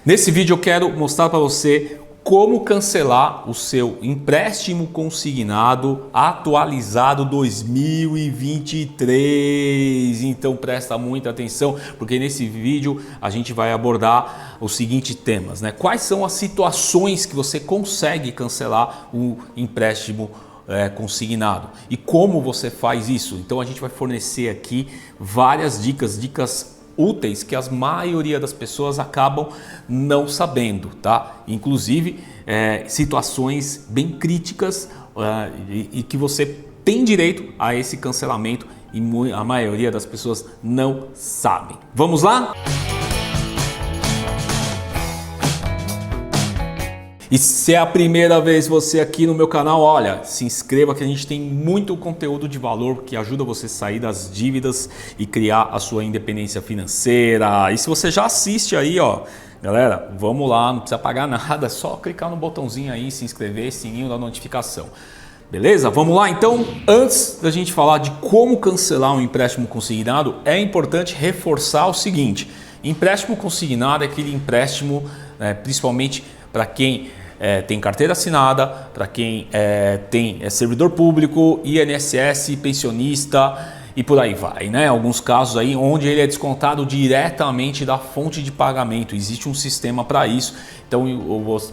Nesse vídeo eu quero mostrar para você como cancelar o seu empréstimo consignado atualizado 2023. Então presta muita atenção, porque nesse vídeo a gente vai abordar os seguintes temas, né? Quais são as situações que você consegue cancelar o empréstimo consignado e como você faz isso. Então a gente vai fornecer aqui várias dicas úteis que a maioria das pessoas acabam não sabendo, tá? Inclusive situações bem críticas e que você tem direito a esse cancelamento e a maioria das pessoas não sabem. Vamos lá? E se é a primeira vez você aqui no meu canal, olha, se inscreva que a gente tem muito conteúdo de valor que ajuda você a sair das dívidas e criar a sua independência financeira. E se você já assiste aí, ó, galera, vamos lá, não precisa pagar nada, é só clicar no botãozinho aí, se inscrever, sininho da notificação. Beleza? Vamos lá então? Antes da gente falar de como cancelar um empréstimo consignado, é importante reforçar o seguinte: empréstimo consignado é aquele empréstimo, principalmente para quem tem carteira assinada, para quem tem servidor público, INSS, pensionista e por aí vai, né? Alguns casos aí onde ele é descontado diretamente da fonte de pagamento. Existe um sistema para isso, então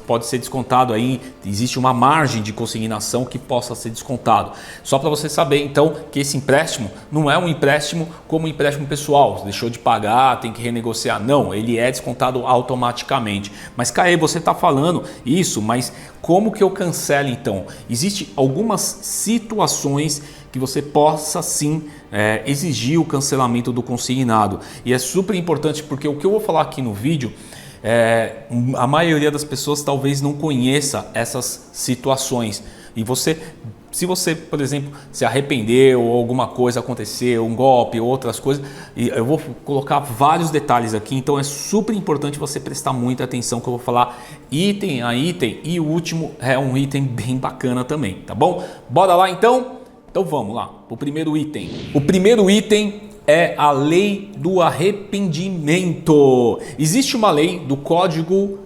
pode ser descontado aí, existe uma margem de consignação que possa ser descontado. Só para você saber então que esse empréstimo não é um empréstimo como um empréstimo pessoal, deixou de pagar, tem que renegociar. Não, ele é descontado automaticamente. Mas Caê, você está falando isso, mas como que eu cancelo então? Existem algumas situações que você possa sim exigir o cancelamento do consignado. E é super importante porque o que eu vou falar aqui no vídeo, a maioria das pessoas talvez não conheça essas situações. E se você, por exemplo, se arrependeu ou alguma coisa aconteceu, um golpe ou outras coisas, eu vou colocar vários detalhes aqui, então é super importante você prestar muita atenção que eu vou falar item a item, e o último é um item bem bacana também, tá bom? Bora lá então? Então vamos lá, o primeiro item. O primeiro item é a lei do arrependimento. Existe uma lei do Código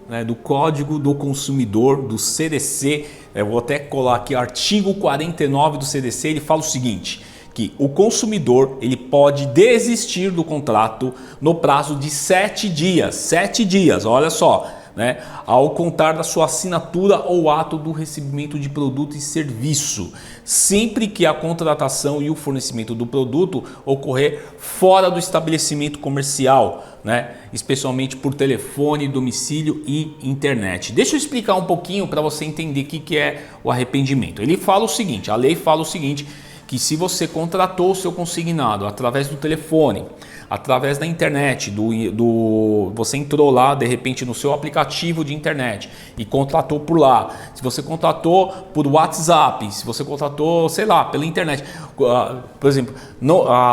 do Consumidor, do CDC, eu vou até colar aqui, artigo 49 do CDC, ele fala o seguinte, que o consumidor ele pode desistir do contrato no prazo de 7 dias, 7 dias, olha só, né, ao contar da sua assinatura ou ato do recebimento de produto e serviço, sempre que a contratação e o fornecimento do produto ocorrer fora do estabelecimento comercial, né, especialmente por telefone, domicílio e internet. Deixa eu explicar um pouquinho para você entender o que é o arrependimento. Ele fala o seguinte, a lei fala o seguinte, que se você contratou o seu consignado através do telefone, através da internet, você entrou lá de repente no seu aplicativo de internet e contratou por lá, se você contratou por WhatsApp, se você contratou, sei lá, pela internet, por exemplo,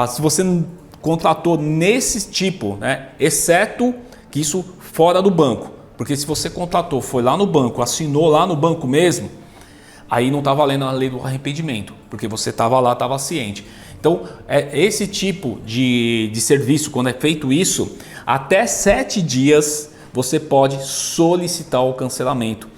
se você contratou nesse tipo, né, exceto que isso fora do banco, porque se você contratou, foi lá no banco, assinou lá no banco mesmo, aí não está valendo a lei do arrependimento, porque você estava lá, estava ciente. Então, esse tipo de serviço, quando é feito isso, até 7 dias você pode solicitar o cancelamento.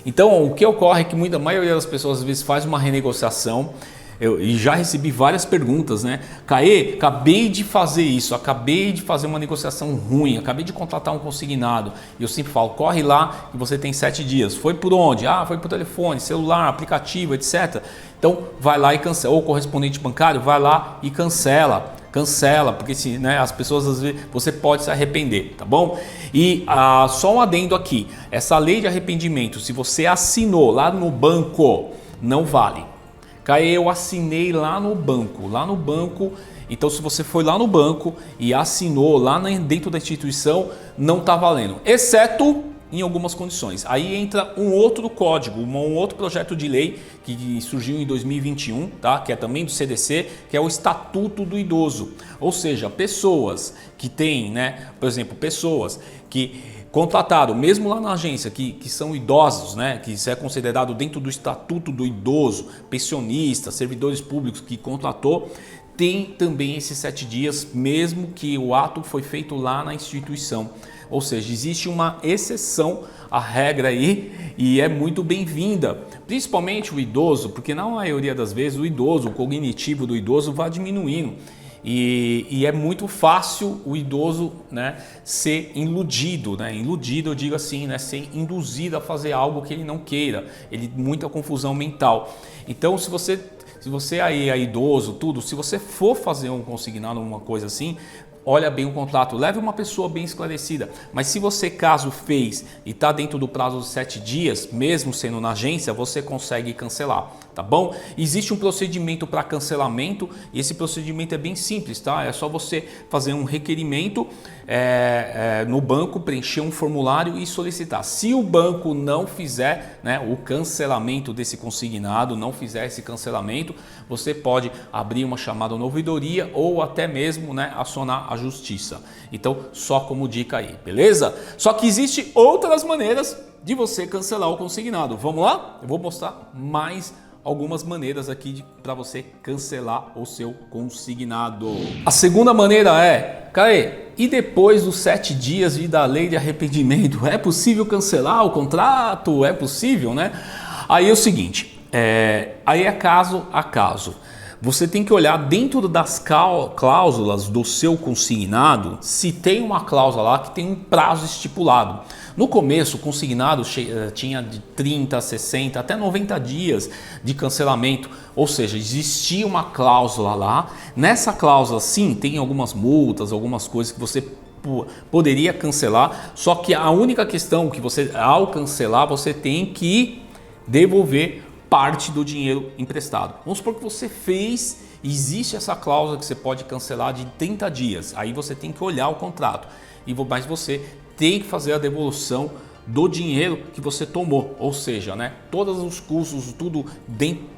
Então, o que ocorre é que a maioria das pessoas às vezes faz uma renegociação. E já recebi várias perguntas, né? Caê, acabei de fazer isso, acabei de fazer uma negociação ruim, acabei de contratar um consignado. E eu sempre falo, corre lá que você tem 7 dias. Foi por onde? Foi por telefone, celular, aplicativo, etc. Então vai lá e cancela. Ou correspondente bancário, vai lá e cancela. Cancela, porque as pessoas às vezes você pode se arrepender, tá bom? E só um adendo aqui, essa lei de arrependimento, se você assinou lá no banco, não vale. Caê, eu assinei lá no banco, então se você foi lá no banco e assinou lá dentro da instituição, não está valendo, exceto em algumas condições. Aí entra um outro código, um outro projeto de lei que surgiu em 2021, tá? Que é também do CDC, que é o Estatuto do Idoso. Ou seja, pessoas que têm, né, por exemplo, pessoas que contratado, mesmo lá na agência, que são idosos, né, que isso é considerado dentro do Estatuto do Idoso, pensionistas, servidores públicos que contratou, tem também esses 7 dias, mesmo que o ato foi feito lá na instituição. Ou seja, existe uma exceção à regra aí e é muito bem-vinda, principalmente o idoso, porque na maioria das vezes o cognitivo do idoso vai diminuindo. E é muito fácil o idoso, né, ser iludido, né? Iludido, eu digo assim, né, ser induzido a fazer algo que ele não queira, muita confusão mental. Então, se você aí é idoso, tudo, se você for fazer um consignado, uma coisa assim, olha bem o contrato, leve uma pessoa bem esclarecida. Mas se você caso fez e está dentro do prazo de 7 dias, mesmo sendo na agência, você consegue cancelar, tá bom? Existe um procedimento para cancelamento e esse procedimento é bem simples, tá? É só você fazer um requerimento no banco, preencher um formulário e solicitar. Se o banco não fizer, né, o cancelamento desse consignado, não fizer esse cancelamento, você pode abrir uma chamada na ouvidoria ou até mesmo, né, acionar a justiça. Então, só como dica aí, beleza? Só que existe outras maneiras de você cancelar o consignado. Vamos lá? Eu vou mostrar mais algumas maneiras aqui para você cancelar o seu consignado. A segunda maneira é, e depois dos 7 dias da lei de arrependimento, é possível cancelar o contrato? É possível, né? Aí é o seguinte, aí é caso a caso. Você tem que olhar dentro das cláusulas do seu consignado se tem uma cláusula lá que tem um prazo estipulado. No começo, o consignado tinha de 30, 60, até 90 dias de cancelamento, ou seja, existia uma cláusula lá. Nessa cláusula, sim, tem algumas multas, algumas coisas que você poderia cancelar, só que a única questão que você, ao cancelar, você tem que devolver parte do dinheiro emprestado. Vamos supor que você fez, existe essa cláusula que você pode cancelar de 30 dias, aí você tem que olhar o contrato, mas você tem que fazer a devolução do dinheiro que você tomou, ou seja, né, todos os custos, tudo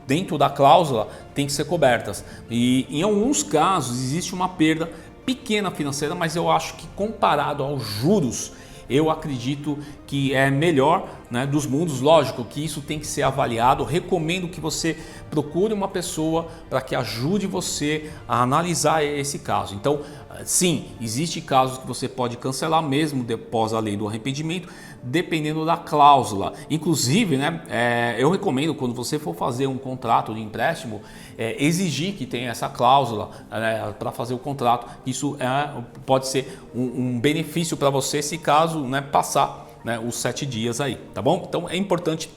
dentro da cláusula tem que ser cobertas. E em alguns casos existe uma perda pequena financeira, mas eu acho que comparado aos juros, eu acredito que é melhor, né, dos mundos. Lógico que isso tem que ser avaliado. Recomendo que você procure uma pessoa para que ajude você a analisar esse caso. Então, sim, existe casos que você pode cancelar mesmo após a lei do arrependimento, dependendo da cláusula. Inclusive, né, eu recomendo, quando você for fazer um contrato de empréstimo, exigir que tenha essa cláusula, né, para fazer o contrato. Isso pode ser um benefício para você se caso, né, passar, né, os 7 dias aí, tá bom? Então é importante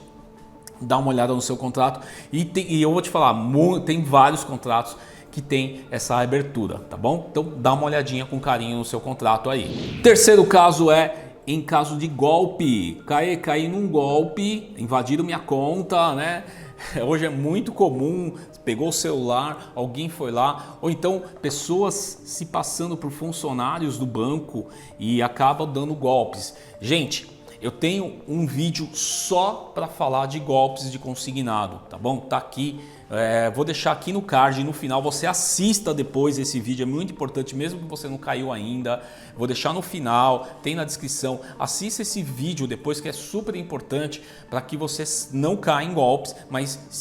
dar uma olhada no seu contrato e eu vou te falar, tem vários contratos que tem essa abertura, tá bom? Então dá uma olhadinha com carinho no seu contrato aí. Terceiro caso em caso de golpe. Caí num golpe, invadiram minha conta, né? Hoje é muito comum, pegou o celular, alguém foi lá, ou então pessoas se passando por funcionários do banco e acabam dando golpes. Gente, eu tenho um vídeo só para falar de golpes de consignado, tá bom? Tá aqui, vou deixar aqui no card, no final você assista depois esse vídeo, é muito importante, mesmo que você não caiu ainda, vou deixar no final, tem na descrição, assista esse vídeo depois que é super importante para que você não caia em golpes,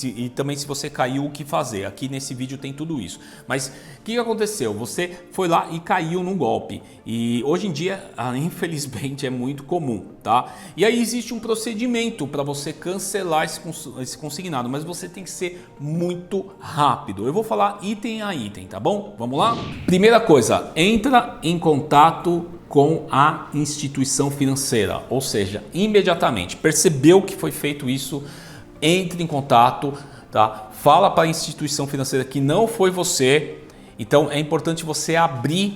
e também se você caiu, o que fazer, aqui nesse vídeo tem tudo isso. Mas o que aconteceu? Você foi lá e caiu num golpe e hoje em dia, infelizmente, é muito comum, tá? E aí existe um procedimento para você cancelar esse consignado, mas você tem que ser muito rápido. Eu vou falar item a item, tá bom? Vamos lá? Primeira coisa, entra em contato com a instituição financeira, ou seja, imediatamente. Percebeu que foi feito isso, entre em contato, tá? Fala para a instituição financeira que não foi você. Então é importante você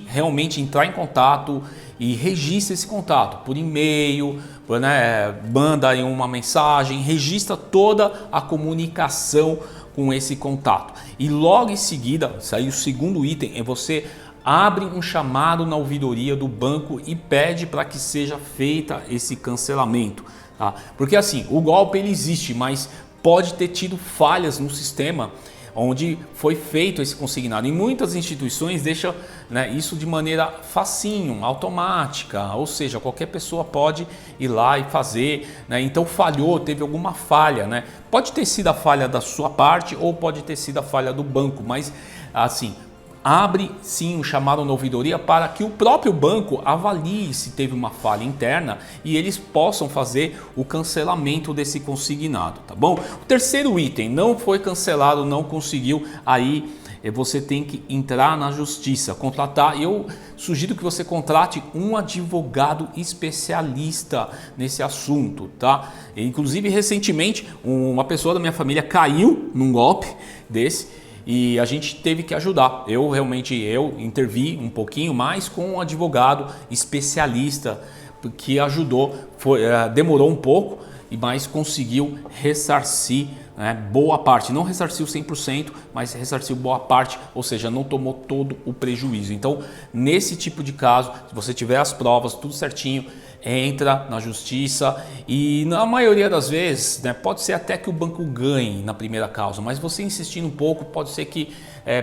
realmente entrar em contato e registre esse contato por e-mail, né? Manda aí uma mensagem, registra toda a comunicação com esse contato. E logo em seguida, o segundo item é você abre um chamado na ouvidoria do banco e pede para que seja feita esse cancelamento, tá? Porque assim, o golpe ele existe, mas pode ter tido falhas no sistema onde foi feito esse consignado. Em muitas instituições deixa, né, isso de maneira facinho, automática, ou seja, qualquer pessoa pode ir lá e fazer, né? Então falhou, teve alguma falha, né? Pode ter sido a falha da sua parte ou pode ter sido a falha do banco, mas assim, abre sim um chamado na ouvidoria para que o próprio banco avalie se teve uma falha interna e eles possam fazer o cancelamento desse consignado, tá bom? O terceiro item, não foi cancelado, não conseguiu, aí você tem que entrar na justiça, contratar. Eu sugiro que você contrate um advogado especialista nesse assunto, tá? Inclusive, recentemente, uma pessoa da minha família caiu num golpe desse e a gente teve que ajudar. Eu intervi um pouquinho mais com um advogado especialista que ajudou. Demorou um pouco, mas conseguiu ressarcir, né, boa parte. Não ressarciu 100%, mas ressarciu boa parte, ou seja, não tomou todo o prejuízo. Então, nesse tipo de caso, se você tiver as provas, tudo certinho, entra na justiça e na maioria das vezes, né, pode ser até que o banco ganhe na primeira causa, mas você insistindo um pouco, pode ser que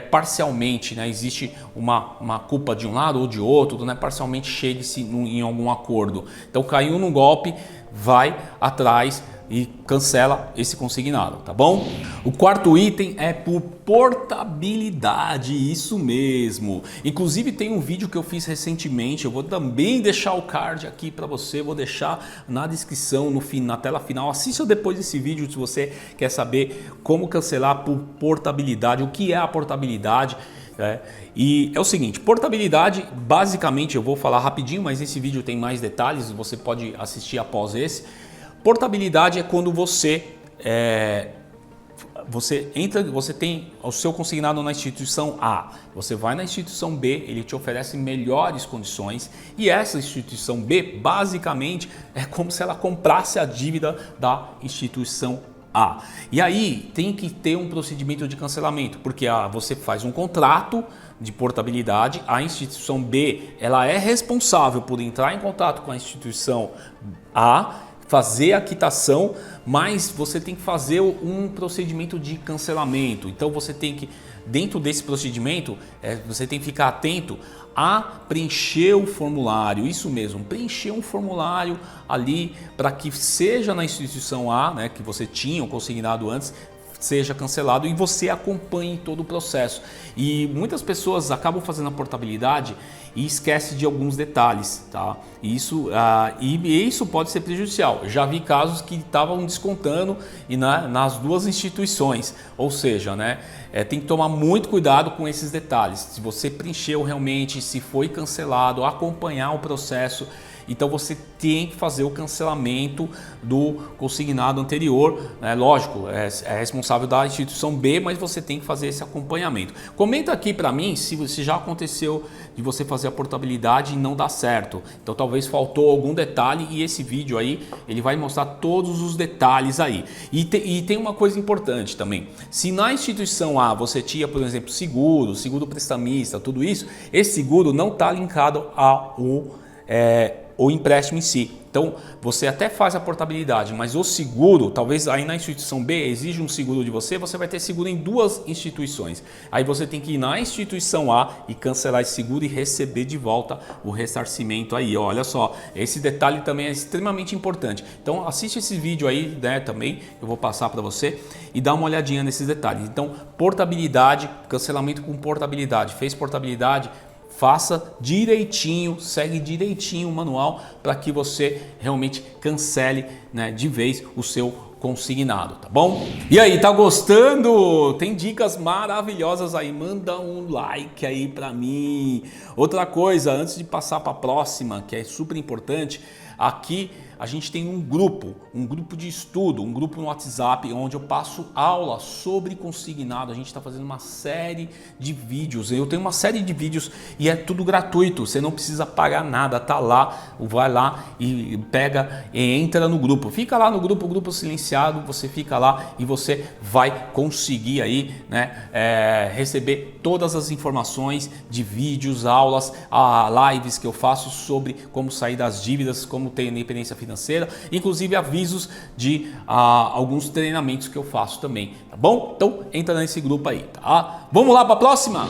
parcialmente, né, existe uma culpa de um lado ou de outro, né, parcialmente chegue-se em algum acordo. Então, caiu num golpe, vai atrás e cancela esse consignado, tá bom? O quarto item é por portabilidade, isso mesmo. Inclusive tem um vídeo que eu fiz recentemente, eu vou também deixar o card aqui para você, vou deixar na descrição, na tela final. Assista depois desse vídeo se você quer saber como cancelar por portabilidade, o que é a portabilidade. E é o seguinte, portabilidade, basicamente, eu vou falar rapidinho, mas esse vídeo tem mais detalhes, você pode assistir após esse. Portabilidade é quando você tem o seu consignado na instituição A, você vai na instituição B, ele te oferece melhores condições e essa instituição B basicamente é como se ela comprasse a dívida da instituição A. E aí tem que ter um procedimento de cancelamento, porque você faz um contrato de portabilidade, a instituição B ela é responsável por entrar em contato com a instituição A, fazer a quitação, mas você tem que fazer um procedimento de cancelamento. Então você tem que, dentro desse procedimento, você tem que ficar atento a preencher o formulário, isso mesmo, preencher um formulário ali para que seja na instituição A, né, que você tinha o consignado antes, seja cancelado e você acompanhe todo o processo. E muitas pessoas acabam fazendo a portabilidade e esquecem de alguns detalhes, tá? Isso pode ser prejudicial. Já vi casos que estavam descontando nas duas instituições, ou seja, né, tem que tomar muito cuidado com esses detalhes. Se você preencheu realmente, se foi cancelado, acompanhar o processo. Então você tem que fazer o cancelamento do consignado anterior, né? Lógico, é responsável da instituição B, mas você tem que fazer esse acompanhamento. Comenta aqui para mim se já aconteceu de você fazer a portabilidade e não dar certo. Então talvez faltou algum detalhe e esse vídeo aí ele vai mostrar todos os detalhes aí. E tem uma coisa importante também. Se na instituição A você tinha, por exemplo, seguro prestamista, tudo isso, esse seguro não está linkado o empréstimo em si. Então você até faz a portabilidade, mas o seguro, talvez aí na instituição B exige um seguro de você, você vai ter seguro em duas instituições. Aí você tem que ir na instituição A e cancelar esse seguro e receber de volta o ressarcimento aí. Olha só, esse detalhe também é extremamente importante. Então assiste esse vídeo aí, né, também, eu vou passar para você e dá uma olhadinha nesses detalhes. Então portabilidade, cancelamento com portabilidade, fez portabilidade, faça direitinho, segue direitinho o manual para que você realmente cancele, né, de vez o seu consignado, tá bom? E aí, tá gostando? Tem dicas maravilhosas aí, manda um like aí para mim. Outra coisa, antes de passar para a próxima, que é super importante, aqui a gente tem um grupo de estudo, um grupo no WhatsApp onde eu passo aula sobre consignado. A gente está fazendo uma série de vídeos. Eu tenho uma série de vídeos e é tudo gratuito. Você não precisa pagar nada. Tá lá, vai lá e pega e entra no grupo. Fica lá no grupo, grupo silenciado. Você fica lá e você vai conseguir aí, né, receber todas as informações de vídeos, aulas, lives que eu faço sobre como sair das dívidas, como ter independência financeira, inclusive avisos de alguns treinamentos que eu faço também, tá bom? Então entra nesse grupo aí, tá? Vamos lá para a próxima?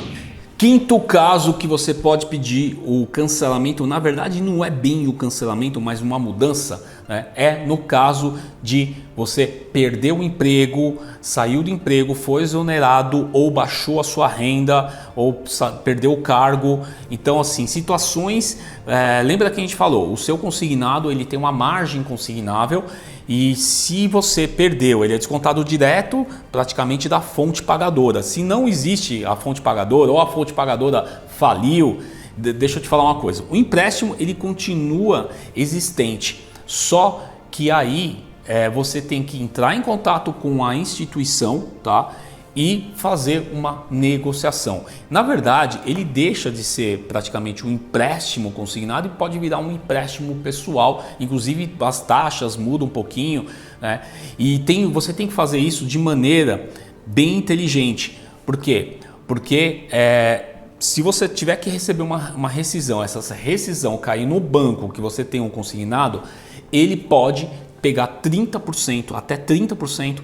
Quinto caso que você pode pedir o cancelamento, na verdade não é bem o cancelamento, mas uma mudança né? É no caso de você perder o emprego, saiu do emprego, foi exonerado ou baixou a sua renda ou perdeu o cargo. Então assim, situações, lembra que a gente falou, o seu consignado ele tem uma margem consignável e se você perdeu, ele é descontado direto praticamente da fonte pagadora. Se não existe a fonte pagadora ou a fonte pagadora faliu, deixa eu te falar uma coisa, o empréstimo ele continua existente, só que aí você tem que entrar em contato com a instituição, tá? E fazer uma negociação. Na verdade, ele deixa de ser praticamente um empréstimo consignado e pode virar um empréstimo pessoal, inclusive as taxas mudam um pouquinho, né? E você tem que fazer isso de maneira bem inteligente. Por quê? Porque se você tiver que receber uma rescisão, essa rescisão cair no banco que você tem um consignado, ele pode pegar 30%, até 30%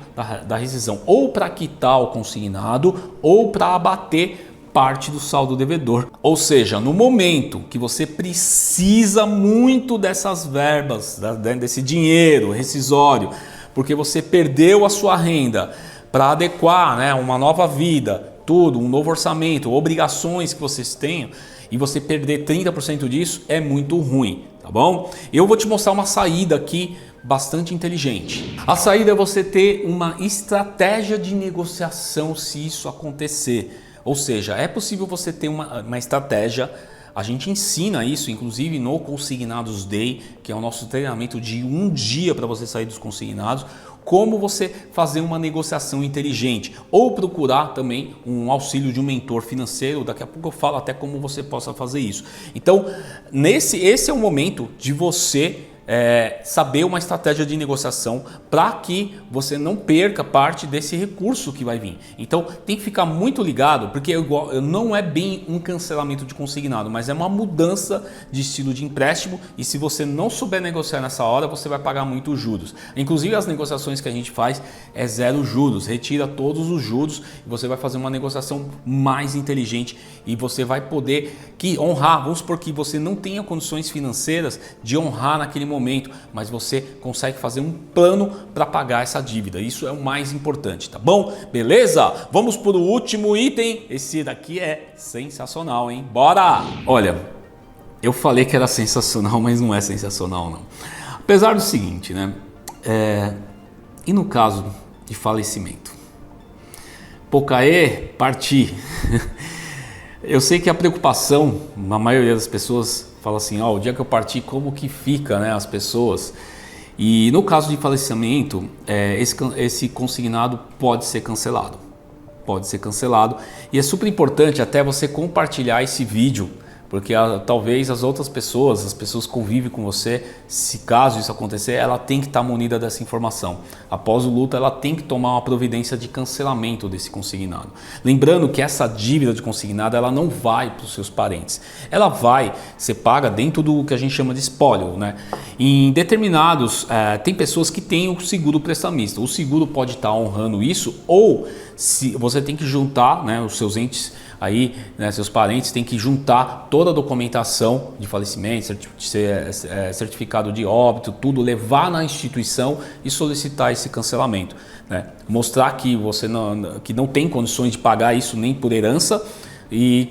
da rescisão, ou para quitar o consignado, ou para abater parte do saldo devedor. Ou seja, no momento que você precisa muito dessas verbas, desse dinheiro rescisório, porque você perdeu a sua renda para adequar, né, uma nova vida, tudo, um novo orçamento, obrigações que vocês tenham, e você perder 30% disso é muito ruim, tá bom? Eu vou te mostrar uma saída aqui bastante inteligente. A saída é você ter uma estratégia de negociação se isso acontecer. Ou seja, é possível você ter uma estratégia. A gente ensina isso, inclusive no Consignados Day, que é o nosso treinamento de um dia para você sair dos consignados, como você fazer uma negociação inteligente ou procurar também um auxílio de um mentor financeiro. Daqui a pouco eu falo até como você possa fazer isso. Então, esse é o momento de você saber uma estratégia de negociação para que você não perca parte desse recurso que vai vir. Então tem que ficar muito ligado, porque não é bem um cancelamento de consignado, mas é uma mudança de estilo de empréstimo, e se você não souber negociar nessa hora, você vai pagar muitos juros. Inclusive as negociações que a gente faz é 0 juros, retira todos os juros e você vai fazer uma negociação mais inteligente e você vai poder honrar. Vamos supor que você não tenha condições financeiras de honrar naquele momento, mas você consegue fazer um plano para pagar essa dívida. Isso é o mais importante, tá bom? Beleza? Vamos para o último item. Esse daqui é sensacional, hein? Bora! Olha, eu falei que era sensacional, mas não é sensacional, não. Apesar do seguinte, né? E no caso de falecimento? Pô, Caê, parti. Eu sei que a preocupação, na maioria das pessoas, fala assim, o dia que eu partir, como que fica, né, as pessoas? E no caso de falecimento, esse consignado pode ser cancelado. Pode ser cancelado. E é super importante até você compartilhar esse vídeo, porque talvez as outras pessoas, as pessoas que convivem com você, se caso isso acontecer, ela tem que estar munida dessa informação. Após o luto, ela tem que tomar uma providência de cancelamento desse consignado. Lembrando que essa dívida de consignado, ela não vai para os seus parentes. Ela vai ser paga dentro do que a gente chama de espólio, né? Em determinados, tem pessoas que têm o seguro prestamista. O seguro pode estar honrando isso, ou se você tem que juntar, né, os seus entes aí, né, seus parentes têm que juntar toda a documentação de falecimento, certificado de óbito, tudo, levar na instituição e solicitar esse cancelamento, né? Mostrar que você não tem condições de pagar isso nem por herança e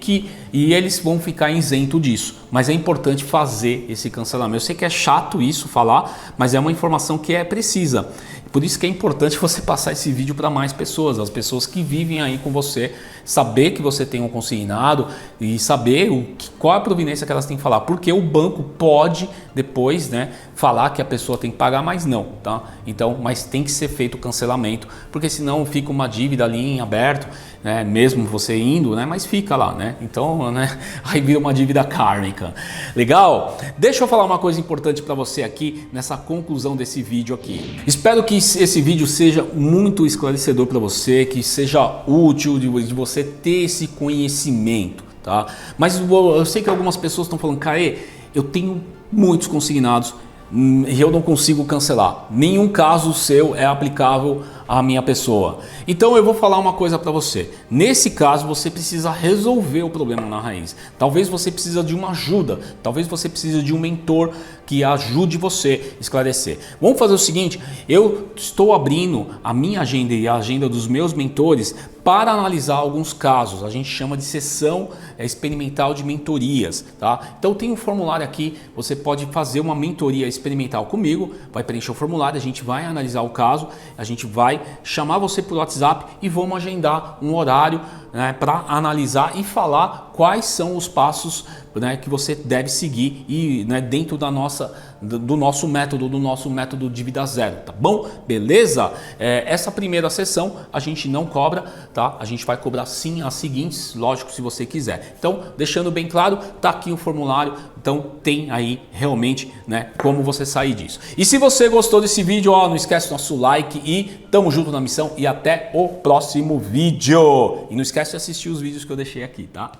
eles vão ficar isento disso. Mas é importante fazer esse cancelamento. Eu sei que é chato isso falar, mas é uma informação que é precisa. Por isso que é importante você passar esse vídeo para mais pessoas, as pessoas que vivem aí com você, saber que você tem um consignado e saber qual é a providência que elas têm que falar, porque o banco pode depois, né, falar que a pessoa tem que pagar, mas não, tá? Então, mas tem que ser feito o cancelamento, porque senão fica uma dívida ali em aberto, né, mesmo você indo, né, mas fica lá, né? Então, né, aí vira uma dívida kármica. Legal? Deixa eu falar uma coisa importante para você aqui nessa conclusão desse vídeo aqui. Espero que esse vídeo seja muito esclarecedor para você, que seja útil de você ter esse conhecimento, tá? Mas eu sei que algumas pessoas estão falando, Caê, eu tenho muitos consignados e eu não consigo cancelar. Nenhum caso seu é aplicável a minha pessoa. Então eu vou falar uma coisa para você. Nesse caso você precisa resolver o problema na raiz. Talvez você precisa de uma ajuda, talvez você precise de um mentor que ajude você a esclarecer. Vamos fazer o seguinte, eu estou abrindo a minha agenda e a agenda dos meus mentores para analisar alguns casos. A gente chama de sessão experimental de mentorias, tá? Então tem um formulário aqui, você pode fazer uma mentoria experimental comigo, vai preencher o formulário, a gente vai analisar o caso, a gente vai chamar você por WhatsApp e vamos agendar um horário, né, para analisar e falar quais são os passos, né, que você deve seguir e, né, dentro do nosso método de vida zero, tá bom? Beleza? Essa primeira sessão a gente não cobra, tá? A gente vai cobrar sim as seguintes, lógico, se você quiser. Então, deixando bem claro, tá aqui o formulário, então tem aí realmente, né, como você sair disso. E se você gostou desse vídeo, ó, não esquece do nosso like e tamo junto na missão e até o próximo vídeo. E não esquece de assistir os vídeos que eu deixei aqui, tá?